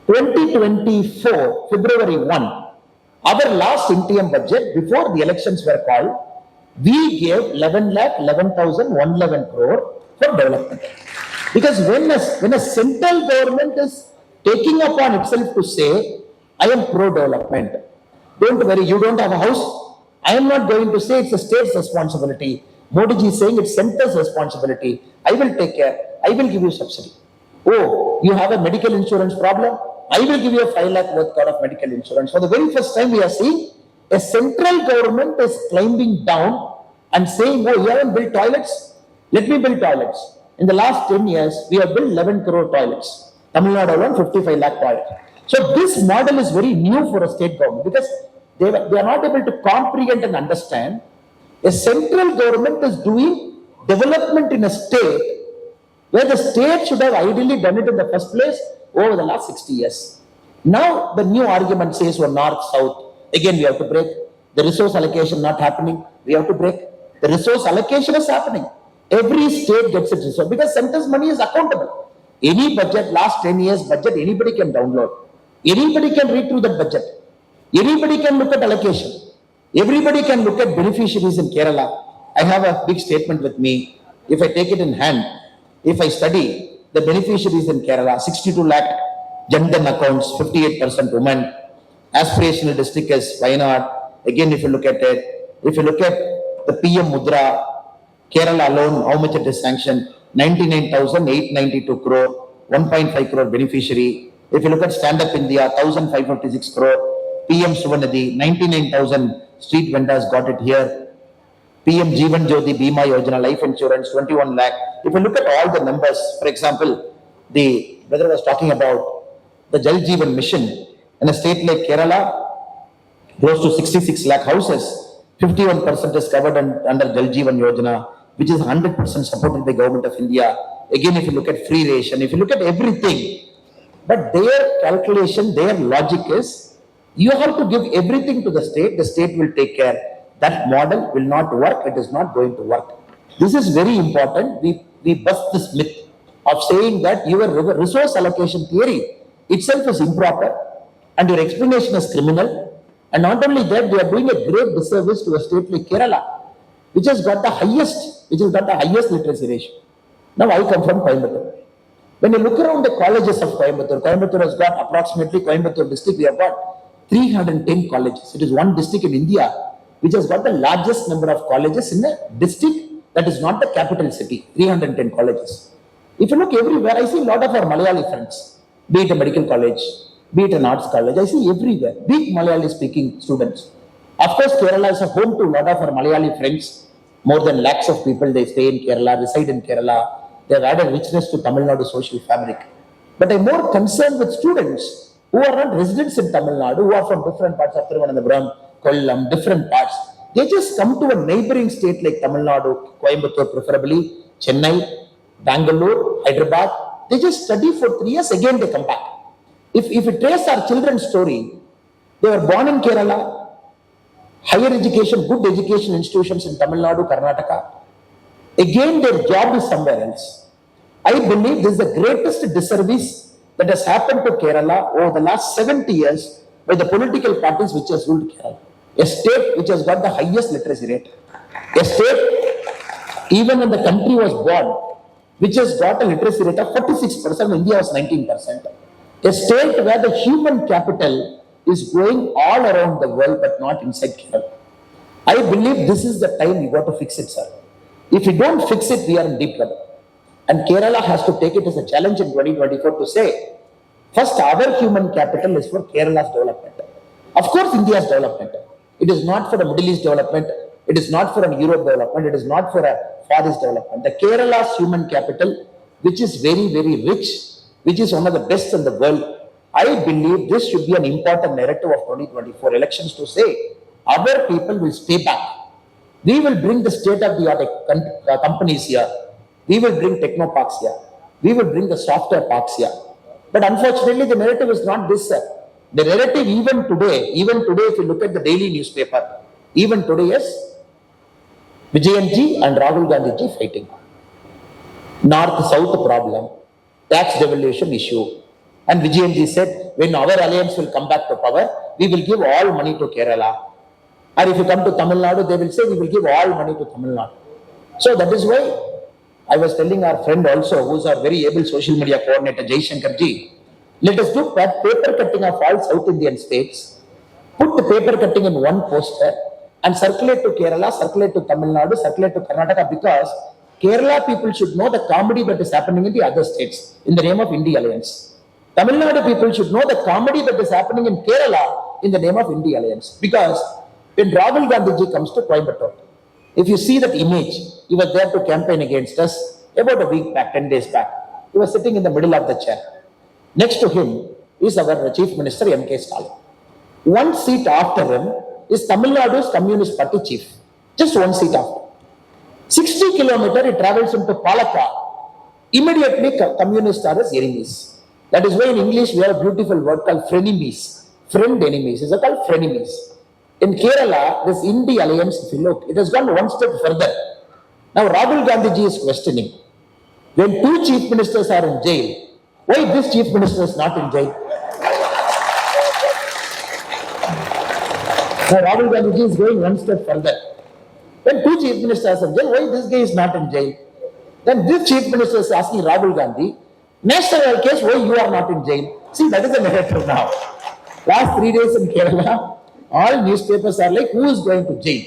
2024, February 1, our last interim budget before the elections were called, we gave 11,11,111 crore for development. Because when a central government is taking upon itself to say, I am pro-development, don't worry, you don't have a house, I am not going to say it's the state's responsibility. Modi ji is saying it's center's responsibility. I will take care. I will give you subsidy. Oh, you have a medical insurance problem? I will give you a 5 lakh worth of medical insurance. For the very first time, we are seeing a central government is climbing down and saying, oh, you haven't built toilets? Let me build toilets. In the last 10 years, we have built 11 crore toilets. Tamil Nadu alone, 55 lakh toilets. So this model is very new for a state government because they are not able to comprehend and understand. A central government is doing development in a state where the state should have ideally done it in the first place over the last 60 years. Now the new argument says we're north, south. Again, we have to break. The resource allocation not happening. We have to break. The resource allocation is happening. Every state gets its resource because center's money is accountable. Any budget, last 10 years budget, anybody can download. Anybody can read through that budget. Anybody can look at allocation. Everybody can look at beneficiaries in Kerala. I have a big statement with me. If I take it in hand, if I study the beneficiaries in Kerala, 62 lakh Jandan accounts, 58% women, aspirational district is Wayanad. Again, if you look at it, if you look at the PM Mudra, Kerala alone, how much it is sanctioned? 99,892 crore, 1.5 crore beneficiary. If you look at Stand Up India, 1,556 crore. PM Suvanadi, 99,000 street vendors got it here. PM Jeevan Jyoti Bima Yojana, life insurance, 21 lakh. If you look at all the numbers, for example, the brother was talking about the Jal Jeevan mission in a state like Kerala, close to 66 lakh houses, 51% is covered under Jal Jeevan Yojana, which is 100% supported by Government of India. Again, if you look at free ration, if you look at everything, but their calculation, their logic is, you have to give everything to the state will take care. That model will not work, it is not going to work. This is very important. We bust this myth of saying that your resource allocation theory itself is improper and your explanation is criminal. And not only that, they are doing a great disservice to a state like Kerala, which has got the highest literacy ratio. Now I come from Coimbatore. When you look around the colleges of Coimbatore, Coimbatore has got approximately, Coimbatore district, we have got 310 colleges. It is one district in India which has got the largest number of colleges in a district that is not the capital city, 310 colleges. If you look everywhere, I see a lot of our Malayali friends, be it a medical college, be it an arts college, I see everywhere, big Malayali speaking students. Of course, Kerala is a home to a lot of our Malayali friends. More than lakhs of people, they stay in Kerala, reside in Kerala. They have added richness to Tamil Nadu social fabric. But I'm more concerned with students who are not residents in Tamil Nadu, who are from different parts of Thiruvananthapuram, Kollam, different parts. They just come to a neighboring state like Tamil Nadu, Coimbatore preferably, Chennai, Bangalore, Hyderabad. They just study for 3 years, again they come back. If we trace our children's story, they were born in Kerala, higher education, good education institutions in Tamil Nadu, Karnataka. Again, their job is somewhere else. I believe this is the greatest disservice that has happened to Kerala over the last 70 years by the political parties which has ruled Kerala. A state which has got the highest literacy rate. A state, even when the country was born, which has got a literacy rate of 46%, India was 19%. A state where the human capital is going all around the world but not inside Kerala. I believe this is the time we got to fix it, sir. If we don't fix it, we are in deep trouble. And Kerala has to take it as a challenge in 2024 to say, first, our human capital is for Kerala's development. Of course, India's development. It is not for the Middle East development. It is not for a Europe development. It is not for a Far East development. The Kerala's human capital, which is very, very rich, which is one of the best in the world, I believe this should be an important narrative of 2024 elections to say, our people will stay back. We will bring the state-of-the-art companies here. We will bring techno parks here. We will bring the software parks here. But unfortunately, the narrative is not this, sir. The narrative even today, if you look at the daily newspaper, even today is Vijayanji and Rahul Gandhi ji fighting. North-South problem, tax devolution issue, And Vijayanji said, when our alliance will come back to power, we will give all money to Kerala. Or if you come to Tamil Nadu, they will say, we will give all money to Tamil Nadu. So that is why I was telling our friend also, who is our very able social media coordinator, Jaishankar ji, let us do paper cutting of all South Indian states, put the paper cutting in one poster and circulate to Kerala, circulate to Tamil Nadu, circulate to Karnataka, because Kerala people should know the comedy that is happening in the other states in the name of India Alliance. Tamil Nadu people should know the comedy that is happening in Kerala in the name of India Alliance. Because when Rahul Gandhi ji comes to Coimbatore, if you see that image, he was there to campaign against us about a week back, 10 days back. He was sitting in the middle of the chair. Next to him is our Chief Minister M.K. Stalin. One seat after him is Tamil Nadu's Communist Party chief. Just one seat after. 60 kilometers he travels into Palakkad. Immediately communists are his enemies. That is why in English we have a beautiful word called frenemies. Friend enemies. It's called frenemies. In Kerala, this India Alliance, if you look, it has gone one step further. Now Rahul Gandhi ji is questioning. When two chief ministers are in jail, why this chief minister is not in jail? Now Rahul Gandhi ji is going one step further. When two chief ministers are in jail, why this guy is not in jail? Then this chief minister is asking Rahul Gandhi, national case, why you are not in jail? See, that is the narrative now. Last 3 days in Kerala, all newspapers are like, who is going to jail?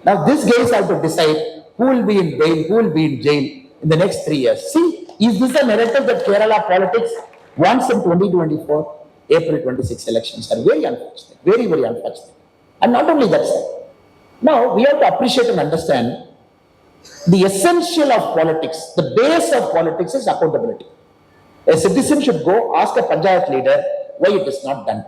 Now these guys have to decide who will be in jail, who will be in jail in the next 3 years. See, is this a narrative that Kerala politics wants in 2024? April 26 elections are very unfortunate, very, very unfortunate. And not only that, sir. Now we have to appreciate and understand the essential of politics, the base of politics is accountability. A citizen should go ask a panchayat leader why it is not done.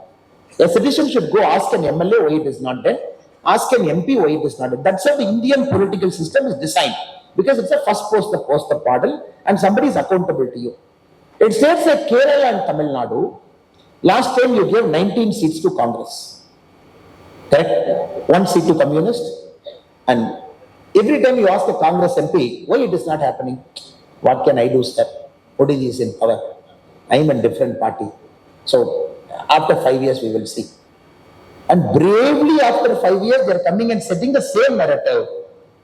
A citizen should go ask an MLA why it is not done. Ask an MP why it is not done. That's how the Indian political system is designed. Because it's a first post the pardon and somebody is accountable to you. It states that Kerala and Tamil Nadu, last time you gave 19 seats to Congress. Correct? 1 seat to Communist. And every time you ask a Congress MP, why it is not happening? What can I do, sir? Modi is in power. I am in different party. So, after 5 years, we will see. And bravely after 5 years, they are coming and setting the same narrative.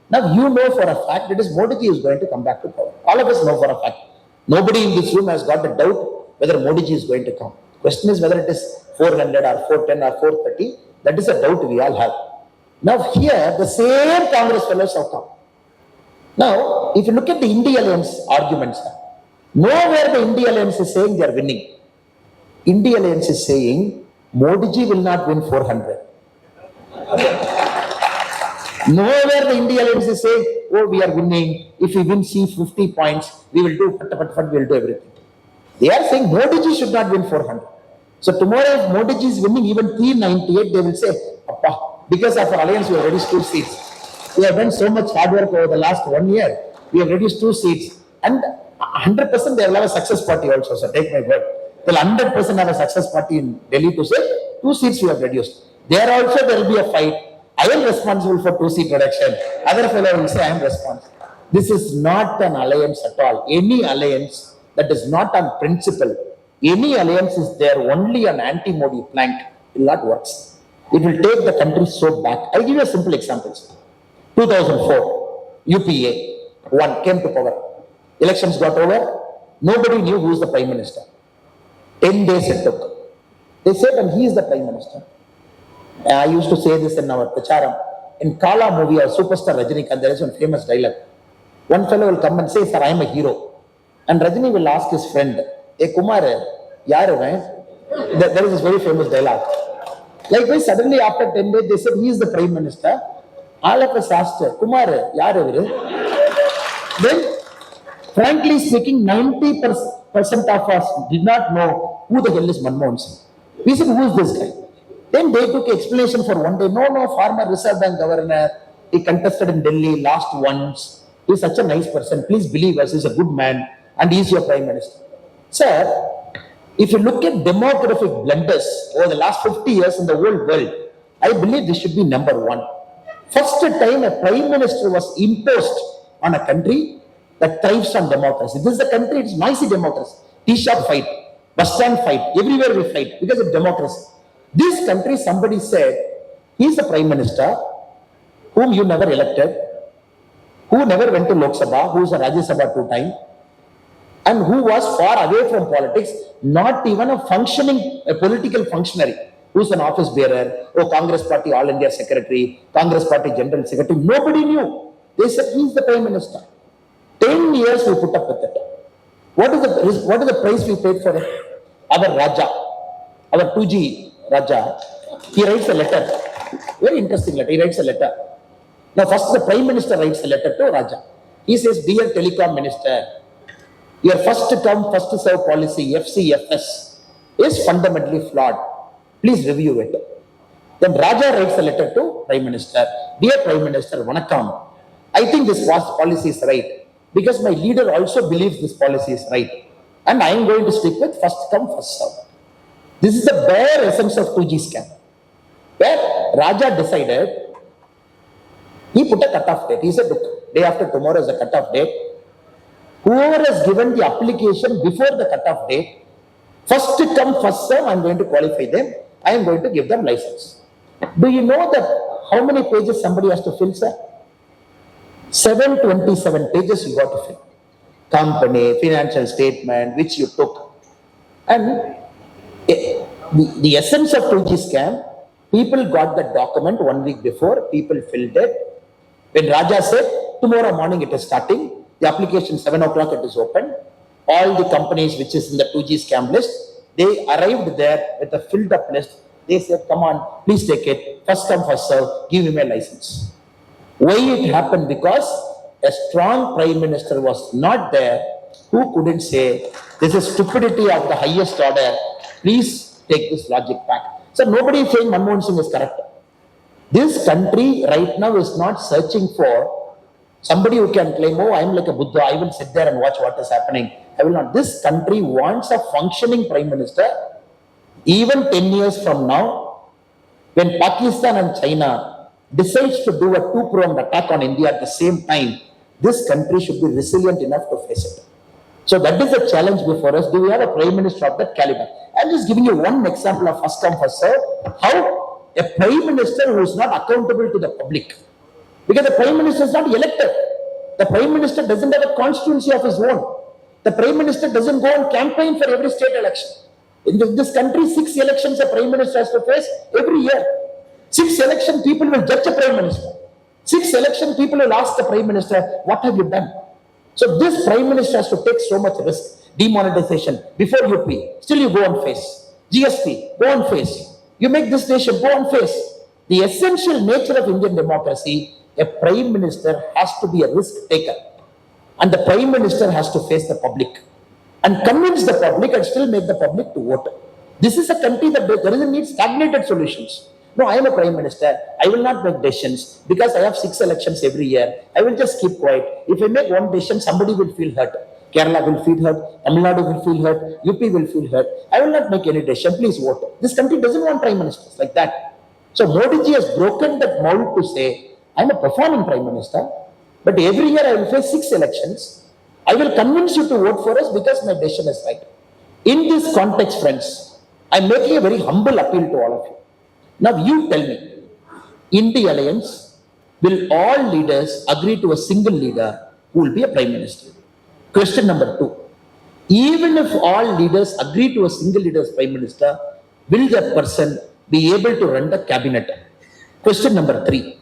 Now, you know for a fact that Modi ji is going to come back to power. All of us know for a fact. Nobody in this room has got a doubt whether Modi ji is going to come. Question is whether it is 400 or 410 or 430. That is a doubt we all have. Now, here, the same Congress fellows have come. Now, if you look at the India Alliance arguments, nowhere the India Alliance is saying they are winning. India Alliance is saying Modi ji will not win 400. Nowhere the India Alliance is saying, oh, we are winning. If we win 50 points, we will do we will do everything. They are saying Modi ji should not win 400. So tomorrow if Modi ji is winning even 398, they will say, Appa, because of our alliance we have reduced 2 seats. We have done so much hard work over the last 1 year. We have reduced 2 seats. And 100% they will have a success party also. So take my word. They will 100% have a success party in Delhi to say 2 seats we have reduced. There also there will be a fight. I am responsible for 2-seat reduction. Other fellow will say I am responsible. This is not an alliance at all. Any alliance that is not on principle, any alliance is there only on anti-Modi plank will not work. It will take the country so back. I'll give you a simple example. 2004, UPA came to power. Elections got over. Nobody knew who is the Prime Minister. 10 days it took. They said, and he is the Prime Minister. I used to say this in our Pracharam. In Kala movie, our superstar Rajinikanth, there is one famous dialogue. One fellow will come and say, sir, I am a hero. And Rajini will ask his friend, hey Kumar, yaar hai? There is this very famous dialogue. Likewise, suddenly after 10 days, they said, he is the Prime Minister. All of us asked, Kumar, yaar hai? Then, frankly speaking, 90% of us did not know who the hell is Manmohan Singh. We said, who is this guy? Then they took explanation for one day. No, former Reserve Bank Governor. He contested in Delhi, lost once. He is such a nice person. Please believe us, he is a good man. And he is your Prime Minister. Sir, if you look at demographic blunders over the last 50 years in the whole world, I believe this should be number 1. First time a Prime Minister was imposed on a country that thrives on democracy. This is a country, it's noisy democracy. Tea shop fight. Bus stand fight. Everywhere we fight because of democracy. This country, somebody said, he's the prime minister whom you never elected, who never went to Lok Sabha, who is a Rajya Sabha 2 times, and who was far away from politics, not even a political functionary, who's an office bearer, Congress Party All India Secretary, Congress Party General Secretary. Nobody knew. They said he's the prime minister. 10 years we put up with it. What is the price we paid for it? Our Raja, our 2G Raja, he writes a letter. Very interesting letter. He writes a letter. Now, first the Prime Minister writes a letter to Raja. He says, "Dear Telecom Minister, your first come, first serve policy, FCFS, is fundamentally flawed. Please review it." Then Raja writes a letter to Prime Minister. "Dear Prime Minister, Vanakkam, I think this policy is right because my leader also believes this policy is right. And I am going to stick with first come, first serve." This is the bare essence of 2G scam. Where Raja decided, he put a cut-off date. He said, "Look, day after tomorrow is a cut-off date. Whoever has given the application before the cut-off date, first come, first serve, I am going to qualify them. I am going to give them license." Do you know that how many pages somebody has to fill, sir? 727 pages you got to fill. Company, financial statement, which you took. And the essence of 2G scam, people got the document 1 week before, people filled it. When Raja said, tomorrow morning it is starting, the application 7 o'clock it is open. All the companies which is in the 2G scam list, they arrived there with a filled up list. They said, "Come on, please take it. First come, first serve. Give me my license." Why it happened? Because a strong prime minister was not there who couldn't say, "This is stupidity of the highest order. Please take this logic back." So nobody is saying Manmohan Singh is correct. This country right now is not searching for somebody who can claim, "Oh, I am like a Buddha. I will sit there and watch what is happening." I will not. This country wants a functioning prime minister. Even 10 years from now, when Pakistan and China decides to do a two-pronged attack on India at the same time, this country should be resilient enough to face it. So that is the challenge before us. Do we have a prime minister of that caliber? I'm just giving you one example of first come, first serve. How a prime minister who is not accountable to the public, because the prime minister is not elected. The prime minister doesn't have a constituency of his own. The prime minister doesn't go on campaign for every state election. In this country, 6 elections a prime minister has to face every year. 6 election people will judge a prime minister. 6 election people will ask the prime minister, "What have you done?" So this prime minister has to take so much risk. Demonetization before UP, still you go on face. GST, go on face. You make this nation, go on face. The essential nature of Indian democracy, a prime minister has to be a risk taker. And the prime minister has to face the public and convince the public and still make the public to vote. This is a country that doesn't need stagnated solutions. No, I am a prime minister. I will not make decisions because I have 6 elections every year. I will just keep quiet. If I make one decision, somebody will feel hurt. Kerala will feel hurt. Tamil Nadu will feel hurt. UP will feel hurt. I will not make any decision. Please vote. This country doesn't want prime ministers like that. So Modi ji has broken that mold to say, I am a performing prime minister, but every year I will face 6 elections. I will convince you to vote for us because my decision is right. In this context, friends, I am making a very humble appeal to all of you. Now you tell me, in the alliance, will all leaders agree to a single leader who will be a prime minister? Question number 2. Even if all leaders agree to a single leader as prime minister, will that person be able to run the cabinet? Question number 3.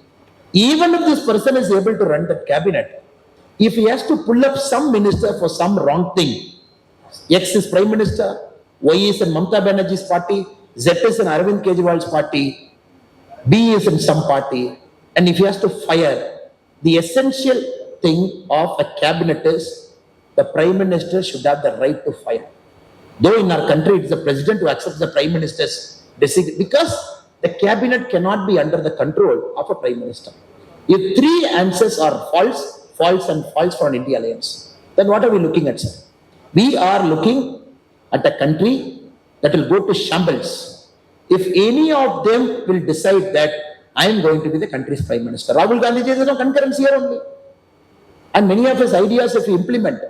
Even if this person is able to run the cabinet, if he has to pull up some minister for some wrong thing, X is prime minister, Y is in Mamata Banerjee's party, Z is in Arvind Kejriwal's party, B is in some party, and if he has to fire, the essential thing of a cabinet is the prime minister should have the right to fire. Though in our country it is the president who accepts the prime minister's decision, because the cabinet cannot be under the control of a prime minister. If 3 answers are false, false and false for an India alliance, then what are we looking at, sir? We are looking at a country that will go to shambles if any of them will decide that I am going to be the country's prime minister. Rahul Gandhi ji, there is no concurrence here only. And many of his ideas, if we implement,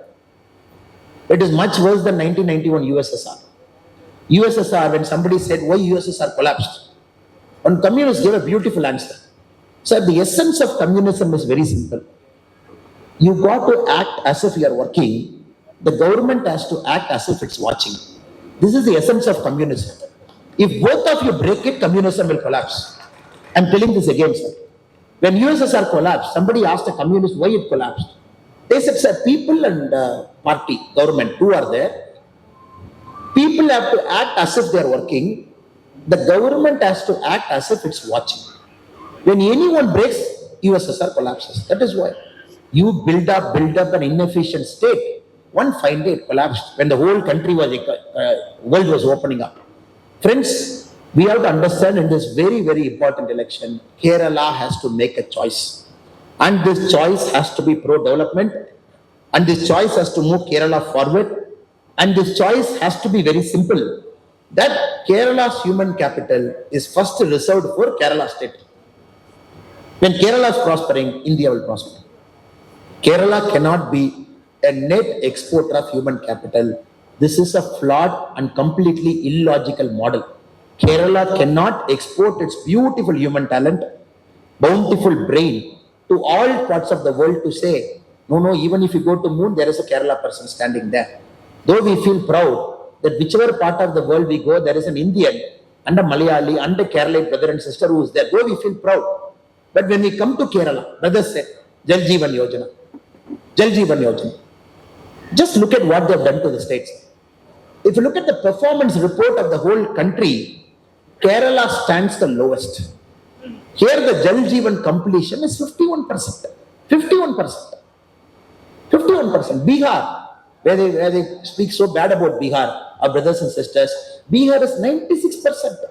it is much worse than 1991 USSR. USSR, when somebody said why USSR collapsed, one communist gave a beautiful answer. Sir, the essence of communism is very simple. You got to act as if you are working. The government has to act as if it's watching. This is the essence of communism. If both of you break it, communism will collapse. I'm telling this again, sir. When USSR collapsed, somebody asked a communist why it collapsed. They said, sir, people and party, government, two are there. People have to act as if they are working. The government has to act as if it's watching. When anyone breaks, USSR collapses. That is why you build up an inefficient state. One fine day it collapsed when the whole country was, world was opening up. Friends, we have to understand in this very, very important election, Kerala has to make a choice. And this choice has to be pro-development. And this choice has to move Kerala forward. And this choice has to be very simple. That Kerala's human capital is first reserved for Kerala state. When Kerala is prospering, India will prosper. Kerala cannot be a net exporter of human capital. This is a flawed and completely illogical model. Kerala cannot export its beautiful human talent, bountiful brain to all parts of the world to say, no, even if you go to moon, there is a Kerala person standing there. Though we feel proud that whichever part of the world we go, there is an Indian and a Malayali and a Kerala brother and sister who is there. Though we feel proud. But when we come to Kerala, brothers say, Jal Jeevan Yojana. Jal Jeevan Yojana. Just look at what they have done to the states. If you look at the performance report of the whole country, Kerala stands the lowest. Here the Jal Jeevan completion is 51%. 51%. 51%. Bihar, where they speak so bad about Bihar, our brothers and sisters, Bihar is 96%.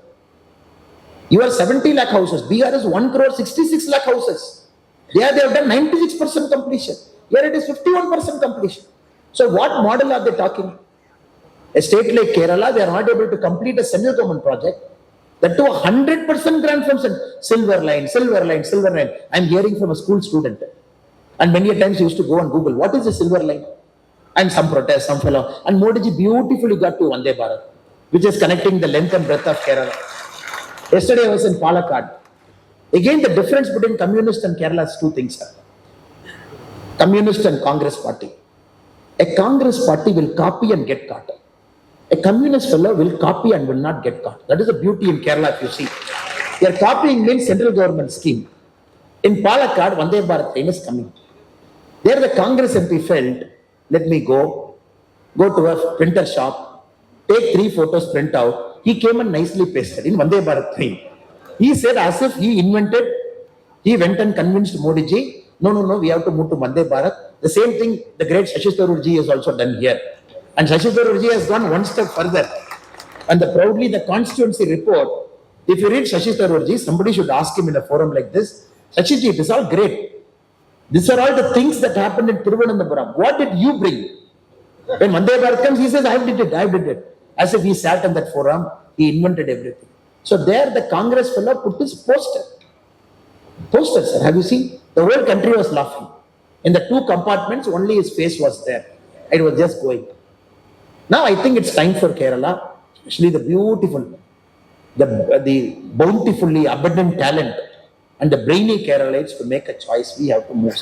You are 70 lakh houses. Bihar is 1 crore 66 lakh houses. There they have done 96% completion. Here it is 51% completion. So what model are they talking? A state like Kerala, they are not able to complete a central government project. That to 100% grant from silver line. I'm hearing from a school student. And many times he used to go and Google, what is the silver line? And some protest, some fellow. And Modi ji beautifully got to Vande Bharat, which is connecting the length and breadth of Kerala. Yesterday I was in Palakkad. Again, the difference between communist and Kerala is two things, sir. Communist and Congress party. A Congress party will copy and get caught. A communist fellow will copy and will not get caught. That is the beauty in Kerala, if you see. They are copying means central government scheme. In Palakkad, Vande Bharat train is coming. There the Congress MP felt, let me go to a printer shop, take 3 photos, print out. He came and nicely pasted in Vande Bharat train. He said as if he invented, he went and convinced Modi ji, no, we have to move to Vande Bharat. The same thing the great Shashi Tharoor ji has also done here. And Shashi Tharoor ji has gone one step further. And proudly the constituency report, if you read Shashi Tharoor ji, somebody should ask him in a forum like this, Shashi ji, it is all great. These are all the things that happened in Thiruvananthapuram. What did you bring? When Vande Bharat comes, he says, I did it. As if he sat in that forum, he invented everything. So there the Congress fellow put his poster. Poster, sir, have you seen? The whole country was laughing. In the 2 compartments, only his face was there. It was just going. Now I think it's time for Kerala, especially the beautiful, the bountifully abundant talent and the brainy Keralites to make a choice. We have to move.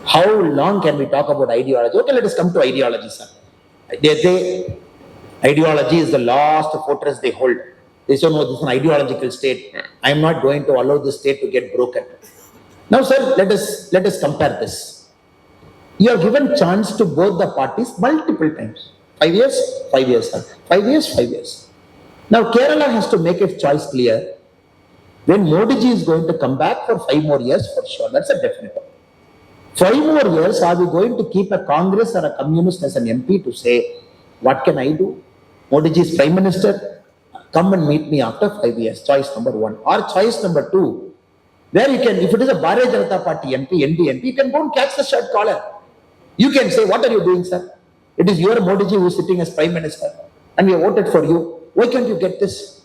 How long can we talk about ideology? Okay, let us come to ideology, sir. Ideology is the last fortress they hold. They say, no, this is an ideological state. I am not going to allow this state to get broken. Now, sir, let us compare this. You are given chance to both the parties multiple times. 5 years, 5 years, sir. 5 years, 5 years. Now, Kerala has to make its choice clear. When Modi ji is going to come back for 5 more years, for sure, that's a definite. 5 more years, are we going to keep a Congress or a communist as an MP to say, what can I do? Modi ji is Prime Minister, come and meet me after 5 years. Choice number 1. Or choice number 2, where you can, if it is a Bharatiya Janata Party MP, ND MP, you can go and catch the shirt collar. You can say, what are you doing, sir? It is your Modi ji who is sitting as Prime Minister and we have voted for you. Why can't you get this?